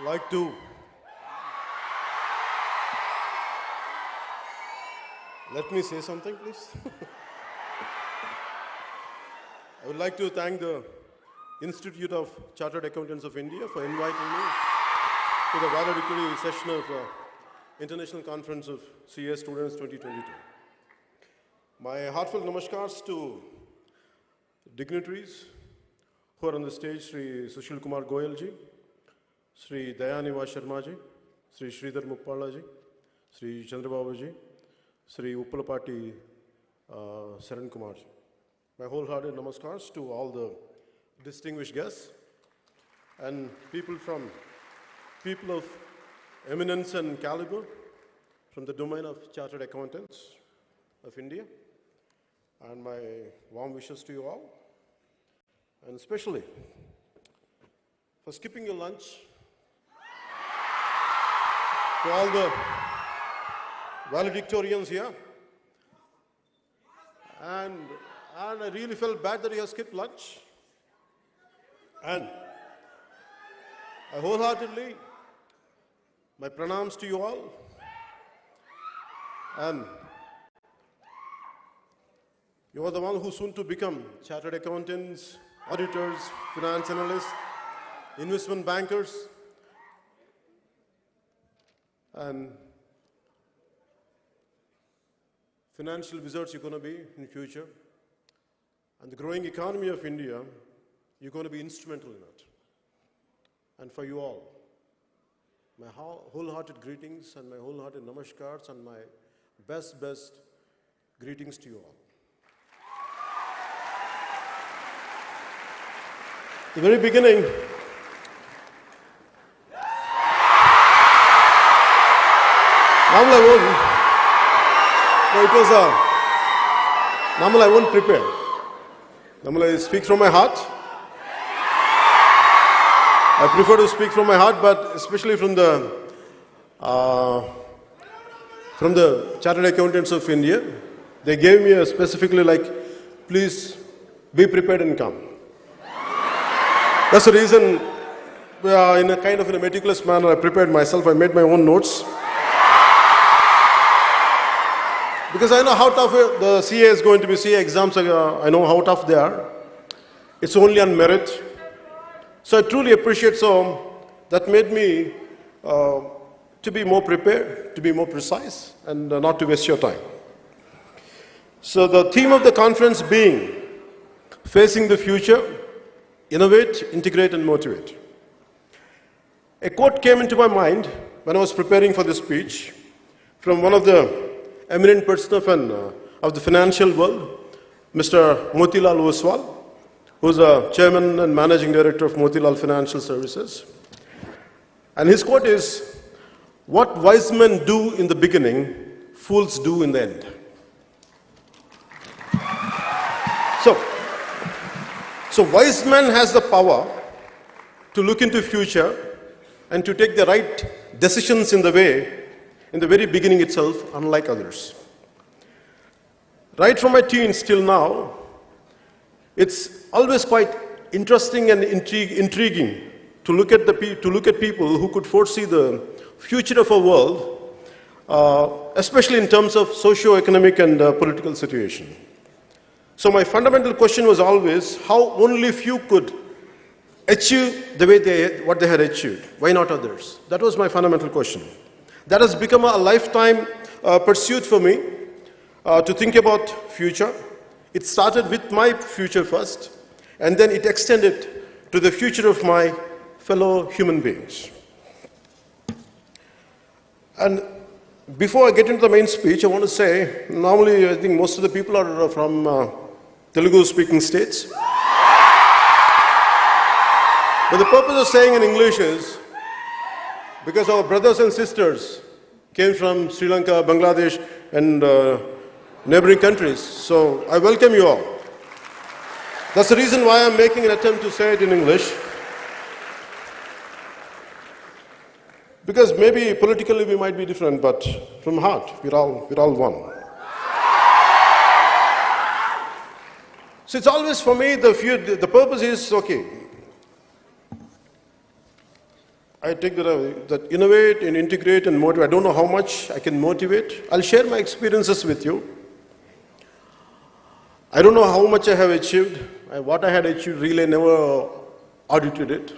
like to let me say something, please. I would like to thank the Institute of Chartered Accountants of India for inviting me to the valedictory session of International Conference of CA Students 2022. My heartfelt namaskars to dignitaries who are on the stage: Sri Sushil Kumar Goyal ji, Sri Dayaniva Sharma ji, Sri Sridhar Muppala ji, Sri Chandrababu ji, Sri Uppalapati Saran Kumar ji. My wholehearted namaskars to all the distinguished guests and people of eminence and caliber from the domain of Chartered Accountants of India. And my warm wishes to you all, and especially for skipping your lunch, to all the valedictorians here. And I really felt bad that you have skipped lunch. And I wholeheartedly, my pranams to you all. And you are the one who soon to become chartered accountants, auditors, finance analysts, investment bankers, and financial wizards you're going to be in the future. And the growing economy of India, you're going to be instrumental in it. And for you all, my wholehearted greetings and my wholehearted namaskars and my best greetings to you all. The very beginning, normally I won't prepare. Normally I speak from my heart. I prefer to speak from my heart, but especially from the Chartered Accountants of India, they gave me specifically like, please be prepared and come. That's the reason, in a kind of in a meticulous manner, I prepared myself. I made my own notes. Because I know how tough the CA is going to be. CA exams, I know how tough they are. It's only on merit. So I truly appreciate, so that made me to be more prepared, to be more precise, and not to waste your time. So the theme of the conference being Facing the Future, Innovate, Integrate, and Motivate. A quote came into my mind when I was preparing for this speech from one of the eminent persons of the financial world, Mr. Motilal Oswal, who's a chairman and managing director of Motilal Financial Services. And his quote is, "What wise men do in the beginning, fools do in the end." So wise man has the power to look into future and to take the right decisions in the very beginning itself, unlike others. Right from my teens till now, it's always quite interesting and intriguing to look at people who could foresee the future of our world, especially in terms of socio-economic and political situation. So my fundamental question was always how only few could achieve the way what they had achieved. Why not others? That was my fundamental question. That has become a lifetime pursuit for me to think about future. It started with my future first, and then it extended to the future of my fellow human beings. And before I get into the main speech, I want to say, normally I think most of the people are from Telugu-speaking states. But the purpose of saying in English is because our brothers and sisters came from Sri Lanka, Bangladesh, and neighboring countries. So I welcome you all. That's the reason why I'm making an attempt to say it in English. Because maybe politically we might be different, but from heart, we're all one. So it's always for me, the purpose is, okay, I take that innovate and integrate and motivate. I don't know how much I can motivate. I'll share my experiences with you. I don't know how much I have achieved. What I had achieved, really, I never audited it.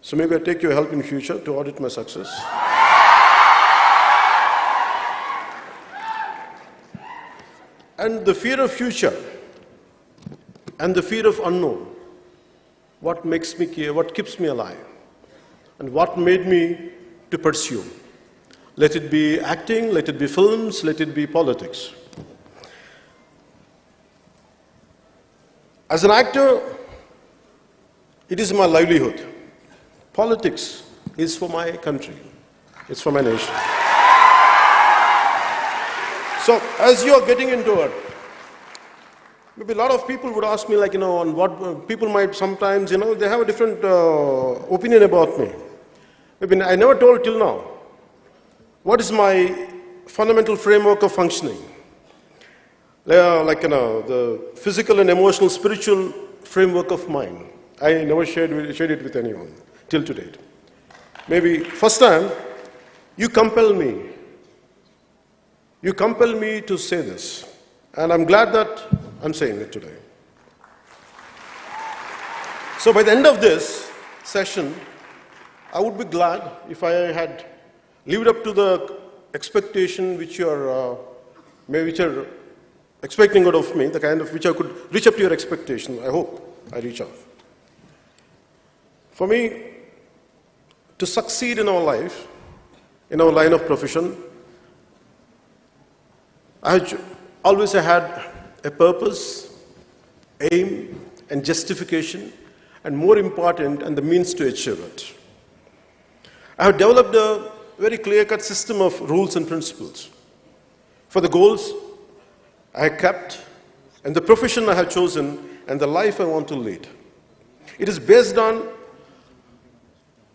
So maybe I take your help in future to audit my success. And the fear of future and the fear of unknown, what makes me care, what keeps me alive, and what made me to pursue. Let it be acting, let it be films, let it be politics. As an actor, it is my livelihood. Politics is for my country. It's for my nation. So, as you are getting into it, maybe a lot of people would ask me, like, on what people might sometimes, they have a different opinion about me. Maybe I never told till now what is my fundamental framework of functioning. The physical and emotional, spiritual framework of mine. I never shared it with anyone till today. Maybe first time, you compel me. You compel me to say this. And I'm glad that I'm saying it today. So by the end of this session, I would be glad if I had lived up to the expectation which you're expecting out of me, the kind of which I could reach up to your expectation. I hope I reach out. For me, to succeed in our life, in our line of profession, I always had a purpose, aim, and justification, and more important, and the means to achieve it. I have developed a very clear-cut system of rules and principles for the goals I have kept, and the profession I have chosen, and the life I want to lead. It is based on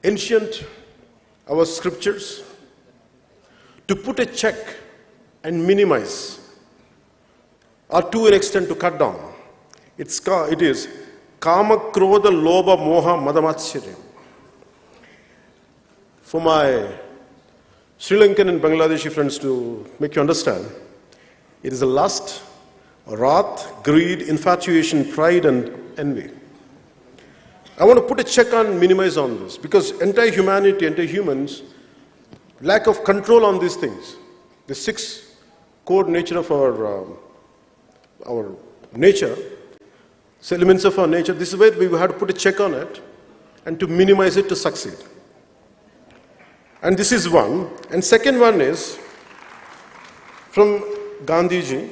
ancient, our scriptures, to put a check and minimize, or to an extent to cut down. It is Kama, Krodha, Lobha, Moha, Madamatsyaryam. For my Sri Lankan and Bangladeshi friends to make you understand, it is a lust, wrath, greed, infatuation, pride, and envy. I want to put a check on, minimize on this, because entire humanity, entire humans, lack of control on these things. The six core nature of our nature, elements of our nature, this is where we had to put a check on it and to minimize it to succeed. And this is one. And second one is from Gandhiji: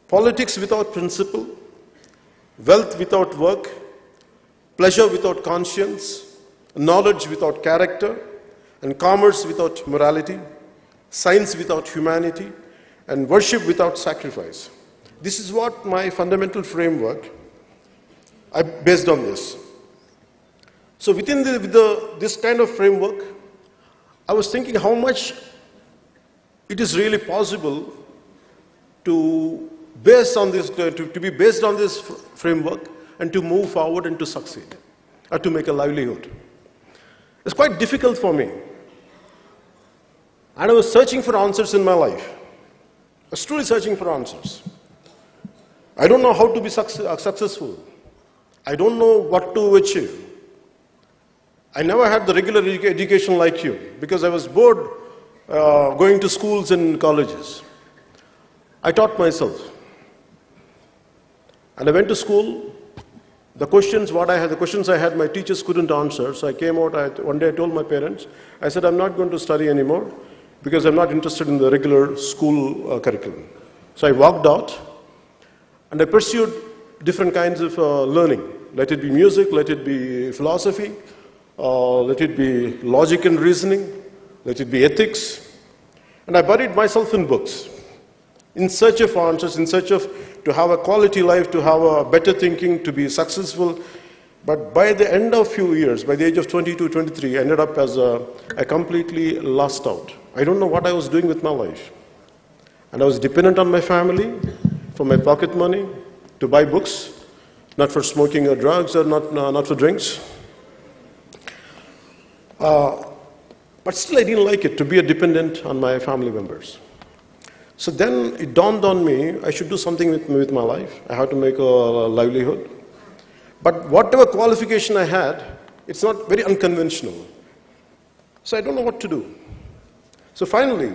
politics without principle, wealth without work, pleasure without conscience, knowledge without character, and commerce without morality, science without humanity, and worship without sacrifice. This is what my fundamental framework, I based on this. So within this kind of framework, I was thinking how much it is really possible to base on this, to be based on this framework and to move forward and to succeed, or to make a livelihood. It's quite difficult for me. And I was searching for answers in my life. I was truly searching for answers. I don't know how to be successful. I don't know what to achieve. I never had the regular education like you, because I was bored going to schools and colleges. I taught myself. And I went to school. The questions I had, my teachers couldn't answer. So I came out, one day I told my parents, I said, I'm not going to study anymore because I'm not interested in the regular school curriculum. So I walked out and I pursued different kinds of learning. Let it be music, let it be philosophy, let it be logic and reasoning, let it be ethics. And I buried myself in books, in search of answers, in search of to have a quality life, to have a better thinking, to be successful. But by the end of few years, by the age of 22, 23, I ended up as I completely lost out. I don't know what I was doing with my life. And I was dependent on my family for my pocket money, to buy books, not for smoking or drugs, or not for drinks. But still I didn't like it to be a dependent on my family members. So then it dawned on me, I should do something with my life. I have to make a livelihood. But whatever qualification I had, it's not very unconventional. So I don't know what to do. So finally,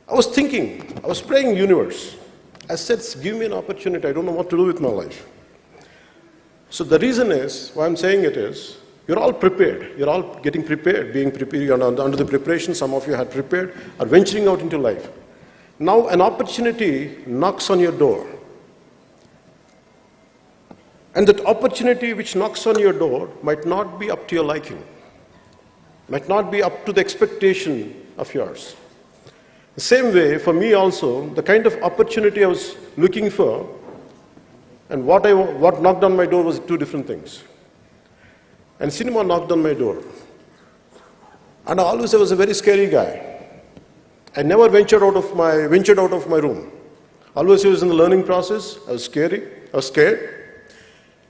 I was thinking, I was praying universe. I said, give me an opportunity, I don't know what to do with my life. So the reason is, why I'm saying it is, you're all prepared. You're all getting prepared, being prepared. You're under the preparation. Some of you had prepared, are venturing out into life. Now an opportunity knocks on your door. And that opportunity which knocks on your door might not be up to your liking. Might not be up to the expectation of yours. The same way, for me also, the kind of opportunity I was looking for and what knocked on my door was two different things. And cinema knocked on my door. And I was a very scary guy. I never ventured out of my room. Always I was in the learning process. I was scared.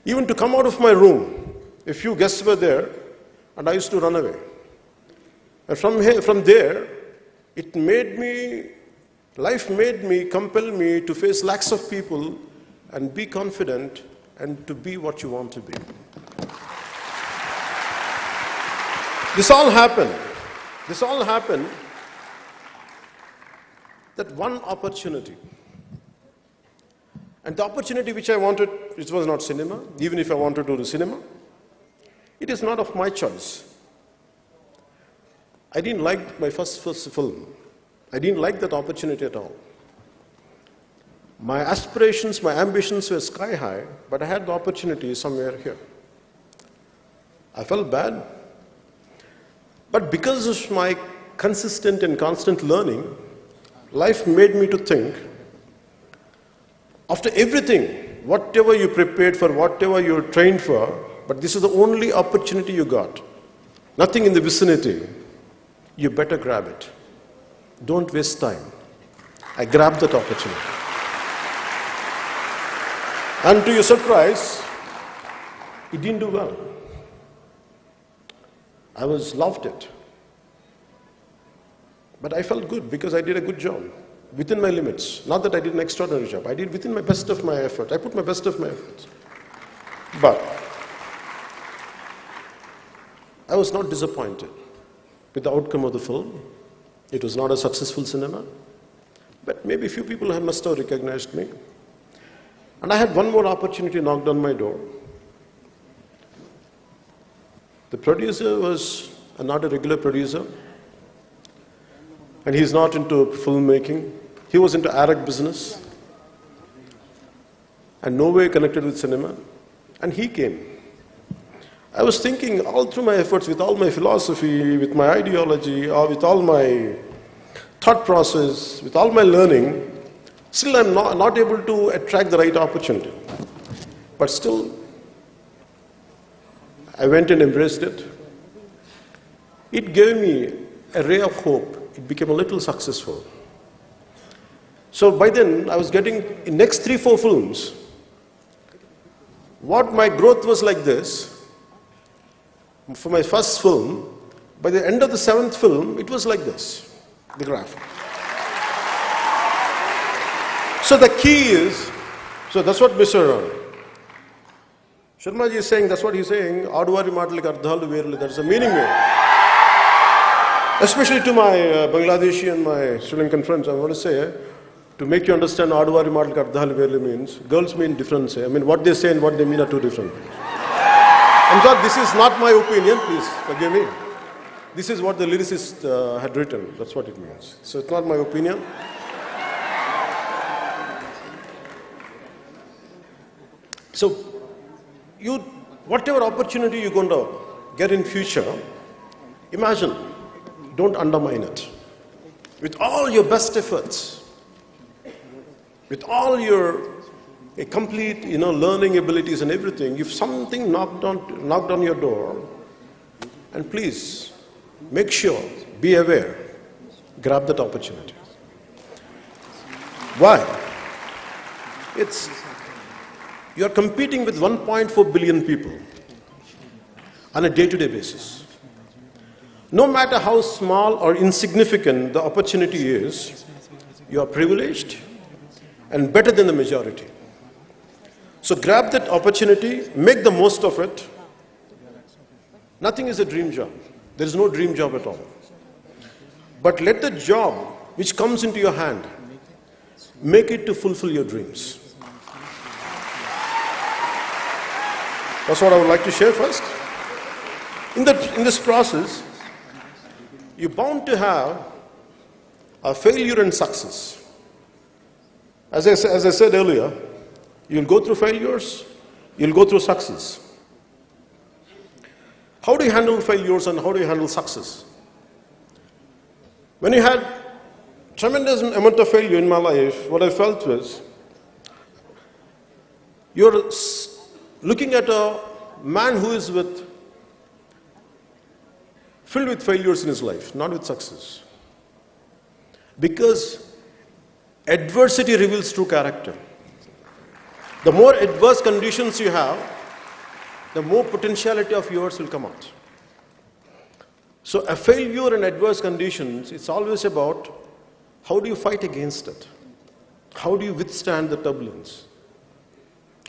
Even to come out of my room, a few guests were there, and I used to run away. And from there, life made me, compel me to face lakhs of people and be confident and to be what you want to be. This all happened that one opportunity. And the opportunity which I wanted, it was not cinema, even if I wanted to do cinema. It is not of my choice. I didn't like my first film. I didn't like that opportunity at all. My aspirations, my ambitions were sky high, but I had the opportunity somewhere here. I felt bad. But because of my consistent and constant learning, life made me to think, after everything, whatever you prepared for, whatever you trained for, but this is the only opportunity you got, nothing in the vicinity, you better grab it. Don't waste time. I grabbed that opportunity. And to your surprise, it didn't do well. I loved it. But I felt good because I did a good job within my limits. Not that I did an extraordinary job. I did within my best of my effort. I put my best of my efforts. But I was not disappointed with the outcome of the film. It was not a successful cinema. But maybe a few people must have recognized me. And I had one more opportunity knocked on my door. The producer was not a regular producer, and he's not into filmmaking. He was into Arab business, and no way connected with cinema. And he came. I was thinking all through my efforts, with all my philosophy, with my ideology, or with all my thought process, with all my learning, still I'm not able to attract the right opportunity. But still, I went and embraced it. It gave me a ray of hope. It became a little successful. So by then, I was getting, in next 3-4 films, what my growth was like this. For my first film, by the end of the 7th film, it was like this, the graph. So the key is, so that's what Mr. Sharmaji is saying, that's what he's saying, Aduvari Matalik Ardhalu Verlu, there's a meaning there. Especially to my Bangladeshi and my Sri Lankan friends, I want to say, to make you understand Aduvari Matalik Ardhalu Verlu means, girls mean different. I mean, what they say and what they mean are two different things. I'm sorry, this is not my opinion, please forgive me. This is what the lyricist had written, that's what it means. So it's not my opinion. So, whatever opportunity you're going to get in future, imagine, don't undermine it. With all your best efforts, with all your complete, learning abilities and everything, if something knocked on your door, and please, make sure, be aware, grab that opportunity. Why? You are competing with 1.4 billion people on a day-to-day basis. No matter how small or insignificant the opportunity is, you are privileged and better than the majority. So grab that opportunity, make the most of it. Nothing is a dream job. There is no dream job at all. But let the job which comes into your hand, make it to fulfill your dreams. That's what I would like to share first. In this process, you're bound to have a failure and success. As I said earlier, you'll go through failures, you'll go through success. How do you handle failures and how do you handle success? When you had tremendous amount of failure in my life, what I felt was, you're looking at a man who is filled with failures in his life, not with success. Because adversity reveals true character. The more adverse conditions you have, the more potentiality of yours will come out. So a failure in adverse conditions, it's always about how do you fight against it? How do you withstand the turbulence?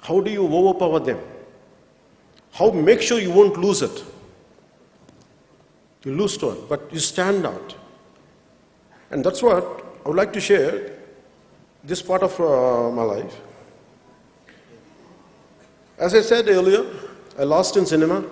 How do you overpower them? How make sure you won't lose it? You lose to it, but you stand out. And that's what I would like to share this part of my life. As I said earlier, I lost in cinema.